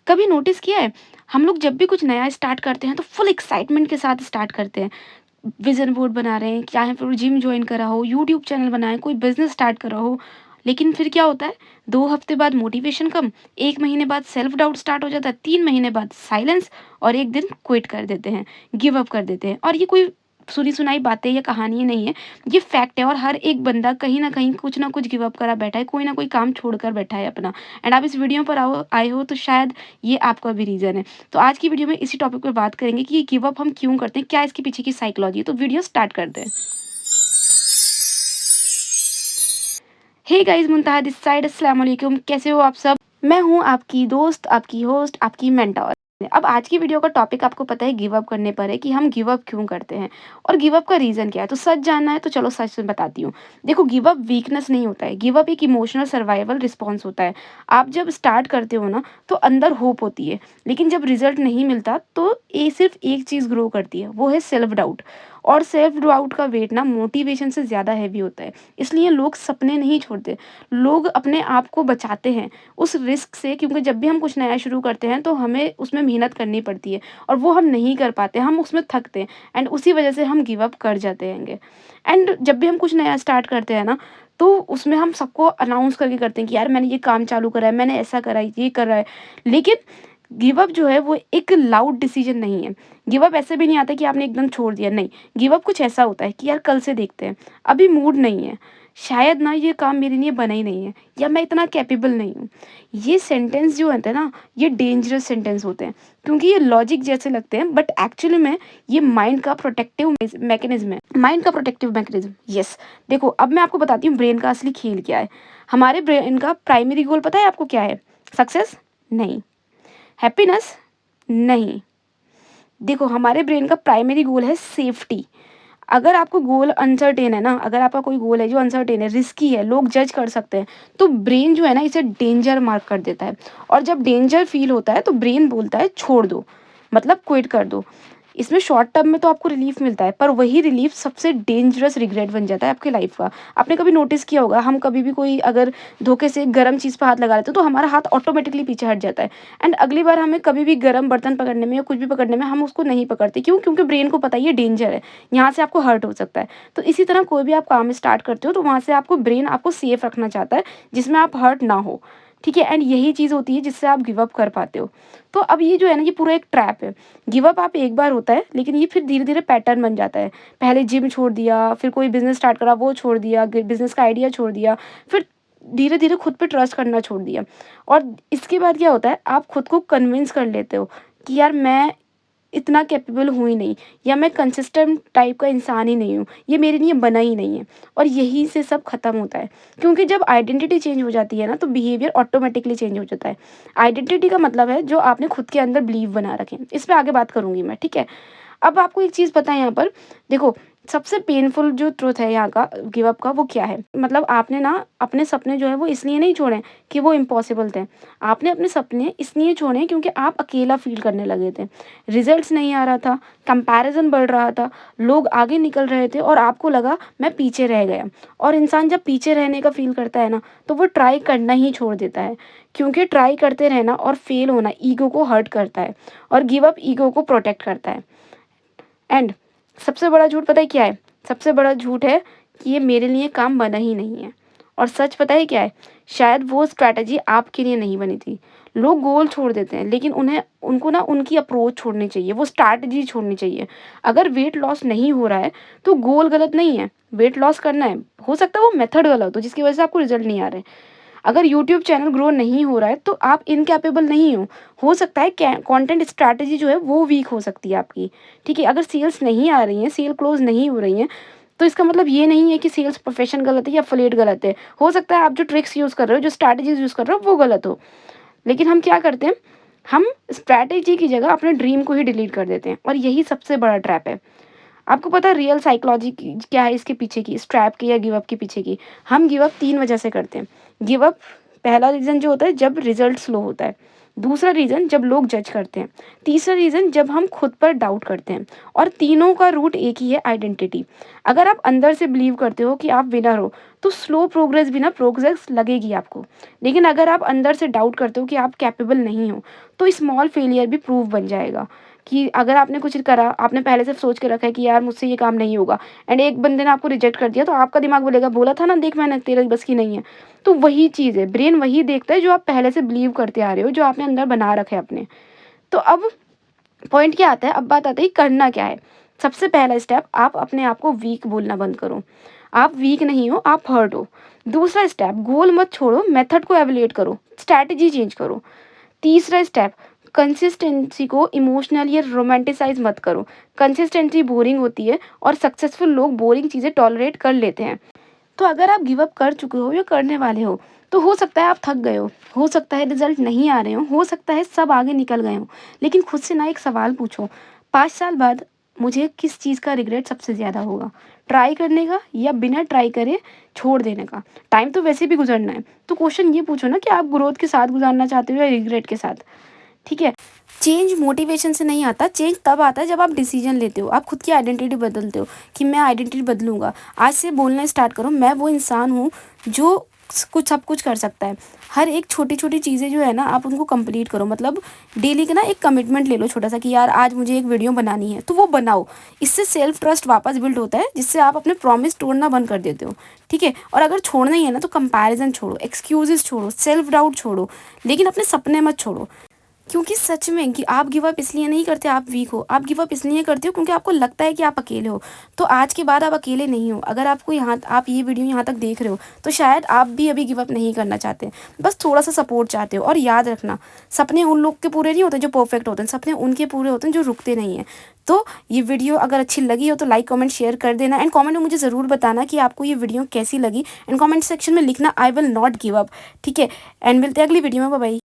कभी नोटिस किया है, हम लोग जब भी कुछ नया स्टार्ट करते हैं तो फुल एक्साइटमेंट के साथ स्टार्ट करते हैं। विज़न बोर्ड बना रहे हैं, चाहे फिर जिम जॉइन करा हो, यूट्यूब चैनल बनाएँ, कोई बिज़नेस स्टार्ट करा हो। लेकिन फिर क्या होता है, 2 हफ्ते बाद मोटिवेशन कम, 1 महीने बाद सेल्फ डाउट स्टार्ट हो जाता है, 3 महीने बाद साइलेंस और 1 दिन क्विट कर देते हैं, गिव अप कर देते हैं। और ये कोई सुनी-सुनाई बातें या कहानी नहीं है, ये फैक्ट है और हर एक बंदा कहीं न कहीं कुछ न कुछ गिव अप करा बैठा है, कोई न कोई काम छोड़कर बैठा है अपना। एंड आप इस वीडियो पर आए हो तो शायद ये आपका भी रीज़न है। तो आज की वीडियो में इसी टॉपिक पे बात करेंगे कि ये गिव अप हम क्यों करते हैं, क्या इसके पीछे की साइकोलॉजी है। तो वीडियो स्टार्ट करते हैं। हे गाइस, मुनताहा दिस साइड, अस्सलाम वालेकुम। कैसे हो आप सब? मैं हूँ आपकी दोस्त, आपकी होस्ट, आपकी मेंटर। अब आज की वीडियो का टॉपिक आपको पता है गिव अप करने पर है कि हम गिव अप क्यों करते हैं और गिव अप का रीज़न क्या है। तो सच जानना है तो चलो सच बताती हूँ। देखो, गिव अप वीकनेस नहीं होता है, गिव अप एक इमोशनल सर्वाइवल रिस्पॉन्स होता है। आप जब स्टार्ट करते हो ना तो अंदर होप होती है, लेकिन जब रिजल्ट नहीं मिलता तो ये सिर्फ एक चीज़ ग्रो करती है, वो है सेल्फ डाउट। और सेल्फ डाउट का वेट ना मोटिवेशन से ज़्यादा हैवी होता है। इसलिए लोग सपने नहीं छोड़ते, लोग अपने आप को बचाते हैं उस रिस्क से, क्योंकि जब भी हम कुछ नया शुरू करते हैं तो हमें उसमें मेहनत करनी पड़ती है और वो हम नहीं कर पाते, हम उसमें थकते हैं एंड उसी वजह से हम गिव अप कर जाते हैंगे। एंड जब भी हम कुछ नया स्टार्ट करते हैं ना, तो उसमें हम सबको अनाउंस करके करते हैं कि यार मैंने ये काम चालू करा है, मैंने ऐसा करा है, ये करा है। लेकिन गिव अप जो है वो एक लाउड डिसीजन नहीं है। गिव अप ऐसे भी नहीं आता कि आपने एकदम छोड़ दिया, नहीं। गिव अप कुछ ऐसा होता है कि यार कल से देखते हैं, अभी मूड नहीं है, शायद ना ये काम मेरे लिए बना ही नहीं है, या मैं इतना कैपेबल नहीं हूँ। ये सेंटेंस जो होते हैं ना, ये डेंजरस सेंटेंस होते हैं, क्योंकि ये लॉजिक जैसे लगते हैं, बट एक्चुअली में ये माइंड का प्रोटेक्टिव मैकेनिज्म है। माइंड का प्रोटेक्टिव मैकेनिज्म, यस। देखो, अब मैं आपको बताती हूँ ब्रेन का असली खेल क्या है। हमारे ब्रेन का प्राइमरी गोल पता है आपको क्या है? सक्सेस? नहीं। हैप्पीनेस? नहीं। देखो, हमारे ब्रेन का प्राइमरी गोल है सेफ्टी। अगर आपको गोल अनसर्टेन है ना, अगर आपका कोई गोल है जो अनसर्टेन है, रिस्की है, लोग जज कर सकते हैं, तो ब्रेन जो है ना इसे डेंजर मार्क कर देता है। और जब डेंजर फील होता है तो ब्रेन बोलता है छोड़ दो, मतलब क्विट कर दो। इसमें शॉर्ट टर्म में तो आपको रिलीफ मिलता है, पर वही रिलीफ सबसे डेंजरस रिग्रेट बन जाता है आपकी लाइफ का। आपने कभी नोटिस किया होगा, हम कभी भी कोई अगर धोखे से गर्म चीज़ पे हाथ लगा लेते हैं तो हमारा हाथ ऑटोमेटिकली पीछे हट जाता है। एंड अगली बार हमें कभी भी गर्म बर्तन पकड़ने में या कुछ भी पकड़ने में हम उसको नहीं पकड़ते। क्यों? क्योंकि ब्रेन को पता है ये डेंजर है, यहाँ से आपको हर्ट हो सकता है। तो इसी तरह कोई भी आप काम स्टार्ट करते हो तो वहाँ से आपको ब्रेन आपको सेफ रखना चाहता है, जिसमें आप हर्ट ना हो। ठीक है? एंड यही चीज़ होती है जिससे आप गिव अप कर पाते हो। तो अब ये जो है ना, ये पूरा एक ट्रैप है। गिव अप आप एक बार होता है, लेकिन ये फिर धीरे-धीरे पैटर्न बन जाता है। पहले जिम छोड़ दिया, फिर कोई बिज़नेस स्टार्ट करा वो छोड़ दिया, बिज़नेस का आइडिया छोड़ दिया, फिर धीरे-धीरे खुद पे ट्रस्ट करना छोड़ दिया। और इसके बाद क्या होता है, आप खुद को कन्विंस कर लेते हो कि यार मैं इतना कैपेबल हूँ ही नहीं, या मैं कंसिस्टेंट टाइप का इंसान ही नहीं हूँ, ये मेरे लिए बना ही नहीं है। और यहीं से सब खत्म होता है, क्योंकि जब आइडेंटिटी चेंज हो जाती है ना तो बिहेवियर ऑटोमेटिकली चेंज हो जाता है। आइडेंटिटी का मतलब है जो आपने खुद के अंदर बिलीव बना रखे। इस पे आगे बात करूँगी मैं, ठीक है? अब आपको एक चीज़ पता है यहाँ पर, देखो, सबसे पेनफुल जो ट्रुथ है यहाँ का गिव अप का, वो क्या है? मतलब आपने ना अपने सपने जो है वो इसलिए नहीं छोड़े कि वो इम्पॉसिबल थे। आपने अपने सपने इसलिए छोड़े क्योंकि आप अकेला फ़ील करने लगे थे। रिज़ल्ट्स नहीं आ रहा था, कंपैरिज़न बढ़ रहा था, लोग आगे निकल रहे थे और आपको लगा मैं पीछे रह गया। और इंसान जब पीछे रहने का फ़ील करता है ना, तो वो ट्राई करना ही छोड़ देता है, क्योंकि ट्राई करते रहना और फ़ेल होना ईगो को हर्ट करता है और गिव अप ईगो को प्रोटेक्ट करता है। एंड सबसे बड़ा झूठ पता है क्या है? सबसे बड़ा झूठ है कि ये मेरे लिए काम बना ही नहीं है। और सच पता है क्या है? शायद वो स्ट्रैटेजी आपके लिए नहीं बनी थी। लोग गोल छोड़ देते हैं, लेकिन उनको ना उनकी अप्रोच छोड़नी चाहिए, वो स्ट्रैटेजी छोड़नी चाहिए। अगर वेट लॉस नहीं हो रहा है तो गोल गलत नहीं है, वेट लॉस करना है। हो सकता है वो मेथड गलत हो जिसकी वजह से आपको रिजल्ट नहीं आ रहे। अगर यूट्यूब चैनल ग्रो नहीं हो रहा है तो आप इनकैपेबल नहीं हो सकता है कंटेंट स्ट्रैटेजी जो है वो वीक हो सकती है आपकी। ठीक है? अगर सेल्स नहीं आ रही हैं, सेल क्लोज नहीं हो रही हैं, तो इसका मतलब ये नहीं है कि सेल्स प्रोफेशन गलत है या एफिलिएट गलत है। हो सकता है आप जो ट्रिक्स यूज़ कर रहे हो, जो स्ट्रैटेजीज यूज़ कर रहे हो वो गलत हो। लेकिन हम क्या करते हैं, हम स्ट्रैटेजी की जगह अपने ड्रीम को ही डिलीट कर देते हैं, और यही सबसे बड़ा ट्रैप है। आपको पता है रियल साइकोलॉजी क्या है इसके पीछे की, इस ट्रैप की या गिव अप के पीछे की? हम गिव अप 3 वजह से करते हैं। गिव अप पहला रीज़न जो होता है जब रिज़ल्ट स्लो होता है। दूसरा रीज़न जब लोग जज करते हैं। तीसरा रीज़न जब हम खुद पर डाउट करते हैं। और तीनों का रूट एक ही है, आइडेंटिटी। अगर आप अंदर से बिलीव करते हो कि आप विनर हो, तो स्लो प्रोग्रेस भी ना प्रोग्रेस लगेगी आपको। लेकिन अगर आप अंदर से डाउट करते हो कि आप कैपेबल नहीं हो, तो स्मॉल फेलियर भी प्रूफ बन जाएगा कि अगर आपने कुछ करा, आपने पहले से सोच के रखा है कि यार मुझसे ये काम नहीं होगा, एंड एक बंदे ने आपको रिजेक्ट कर दिया, तो आपका दिमाग बोलेगा बोला था ना, देख मैंने, तेरे बस की नहीं है। तो वही चीज़ है, ब्रेन वही देखता है जो आप पहले से बिलीव करते आ रहे हो, जो आपने अंदर बना रखा है अपने। तो अब पॉइंट क्या आता है, अब बात आती है करना क्या है। सबसे पहला स्टेप, आप अपने आप को वीक बोलना बंद करो। आप वीक नहीं हो, आप हर्ट हो। दूसरा स्टेप, गोल मत छोड़ो, मेथड को एवेल्युएट करो, स्ट्रैटेजी चेंज करो। तीसरा स्टेप, कंसिस्टेंसी को इमोशनल या रोमांटिसाइज मत करो। कंसिस्टेंसी बोरिंग होती है और सक्सेसफुल लोग बोरिंग चीज़ें टॉलरेट कर लेते हैं। तो अगर आप गिव अप कर चुके हो या करने वाले तो हो सकता है आप थक गए हो सकता है रिजल्ट नहीं आ रहे हो सकता है सब आगे निकल गए हो। लेकिन खुद से ना एक सवाल पूछो, 5 साल बाद मुझे किस चीज़ का रिग्रेट सबसे ज़्यादा होगा, ट्राई करने का या बिना ट्राई करे छोड़ देने का। टाइम तो वैसे भी गुजरना है, तो क्वेश्चन ये पूछो ना कि आप ग्रोथ के साथ गुजारना चाहते हो या रिग्रेट के साथ। ठीक है। चेंज मोटिवेशन से नहीं आता, चेंज तब आता है जब आप डिसीजन लेते हो, आप खुद की आइडेंटिटी बदलते हो कि मैं आइडेंटिटी बदलूंगा। आज से बोलना स्टार्ट करो, मैं वो इंसान हूँ जो सब कुछ कर सकता है। हर एक छोटी छोटी चीज़ें जो है ना, आप उनको कंप्लीट करो। मतलब डेली का ना एक कमिटमेंट ले लो छोटा सा कि यार आज मुझे एक वीडियो बनानी है, तो वो बनाओ। इससे सेल्फ ट्रस्ट वापस बिल्ड होता है, जिससे आप अपने प्रॉमिस तोड़ना बंद कर देते हो। ठीक है। और अगर छोड़ना ही है ना, तो कंपैरिजन छोड़ो, एक्सक्यूजेस छोड़ो, सेल्फ डाउट छोड़ो, लेकिन अपने सपने मत छोड़ो। क्योंकि सच में कि आप गिव अप इसलिए नहीं करते आप वीक हो, आप गिव अप इसलिए करते हो क्योंकि आपको लगता है कि आप अकेले हो। तो आज के बाद आप अकेले नहीं हो। अगर आपको आप ये वीडियो यहाँ तक देख रहे हो, तो शायद आप भी अभी गिव अप नहीं करना चाहते, बस थोड़ा सा सपोर्ट चाहते हो। और याद रखना, सपने उन लोग के पूरे नहीं होते जो परफेक्ट होते हैं, सपने उनके पूरे होते हैं जो रुकते नहीं हैं। तो ये वीडियो अगर अच्छी लगी हो तो लाइक कमेंट शेयर कर देना, एंड कमेंट में मुझे ज़रूर बताना कि आपको ये वीडियो कैसी लगी, एंड कमेंट सेक्शन में लिखना I will not give up. ठीक है। एंड मिलते हैं अगली वीडियो में, बाय बाय।